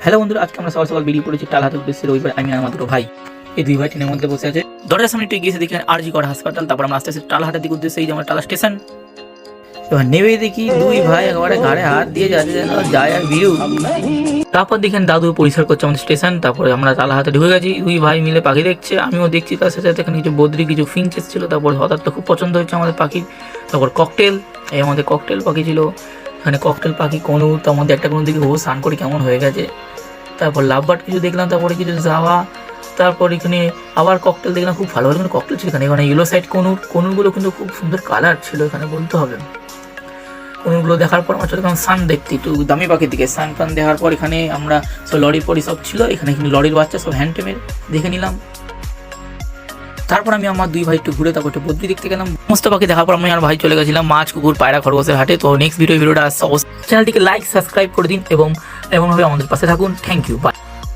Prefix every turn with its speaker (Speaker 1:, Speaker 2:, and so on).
Speaker 1: Hello বন্ধুরা, আজকে আমরা সকাল সকাল বেরিয়ে পড়েছি টালহাটের উদ্দেশ্যে। রবিবার আমি আর মাত্র ভাই, এই দুই ভাই ট্রেনের মধ্যে বসে আছে। দরজার সামনে একটু গিয়েছে, দেখি আরজি কর হাসপাতাল। তারপর আমরা আস্তে আস্তে টালহাটের দিকে উদ্দেশ্যে, এই যে আমরা টালা স্টেশন। এবার নেমে দেখি দুই ভাই একেবারে ঘাড়ে হাত দিয়ে যাচ্ছে যেন যায় আর ভিড়ু। তারপর দেখেন দাদু পরিষ্কার করছে আমাদের স্টেশন। তারপরে আমরা টালাহাতে ঢুকে গেছি, দুই ভাই মিলে পাখি দেখছে, আমিও দেখছি। তার সাথে সাথে এখানে কিছু বদ্রি, কিছু ফিঞ্চ এসেছিল। তারপর হঠাৎ তো খুব পছন্দ হচ্ছে আমাদের পাখি। তারপর ককটেল, এই আমাদের ককটেল পাখি ছিল এখানে। ককটেল পাখি কোনু, তার মধ্যে একটা কোনো দিকে ও স্নান করে কেমন হয়ে গেছে। তারপর লাভবার্ড কিছু দেখলাম, তারপরে কিছু জাভা। তারপর এখানে আবার ককটেল দেখলাম, খুব ভালো ভালো ককটেল ছিল এখানে। এখানে ইয়েলো সাইড কনুরগুলো কিন্তু খুব সুন্দর কালার ছিল এখানে, বলতে হবে। কনুরগুলো দেখার পর আমার চলে গেলাম সান দেখতে, একটু দামি পাখির দিকে। সান টান দেখার পর এখানে আমরা সব লরি পরি সব ছিল এখানে, লরির বাচ্চা সব হ্যান্ডটেমের দেখে নিলাম। তারপর আমি আমার দুই ভাই একটু ঘুরে তারপর একটু বদ্রি দেখতে গেলাম। সমস্ত পাখি দেখার পর আমি আর ভাই চলে গেছিলাম মাছ, কুকুর, পায়রা, খরগোশের হাটে। তো নেক্সট ভিডিওটা আসছে, অবশ্যই চ্যানেলটিকে লাইক সাবস্ক্রাইব করে দিন এবং এমনভাবে আমাদের পাশে থাকুন। Thank you, by.